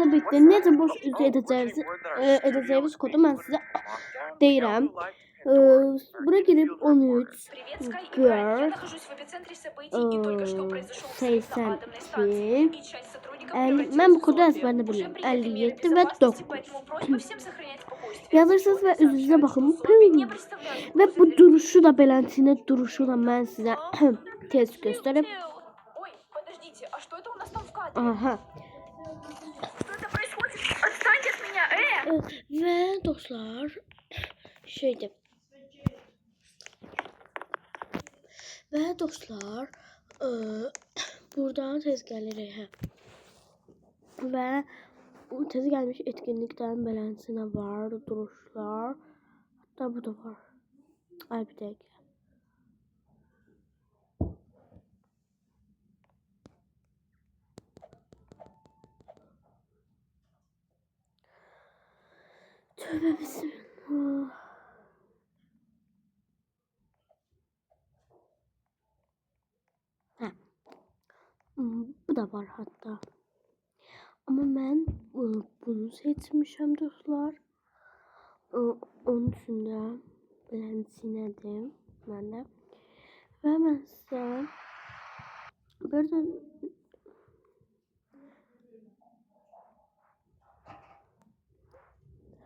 Tabii ki de necə boş edəcəyiniz kodu mən sizə deyirəm. Bura girib 13 girl 82 50, mən bu kodu əzbərini bilirəm. 57 və 9 yazırsınız və üzünüzə baxın. Və bu duruşu da beləsinə duruşu da mən sizə tez göstərib. Aha. Ve dostlar şeydi. Ve dostlar buradan tez gəlirik. Ve tez gelmiş etkinlikten beləsinə var duruşlar. Hatta bu da var. Ay bir dakika. Tövbe bismillah. Bu da var hatta. Ama ben bunu seçmişim dostlar. Onun üstünde beləsinədir mən də. Və mən sizə burada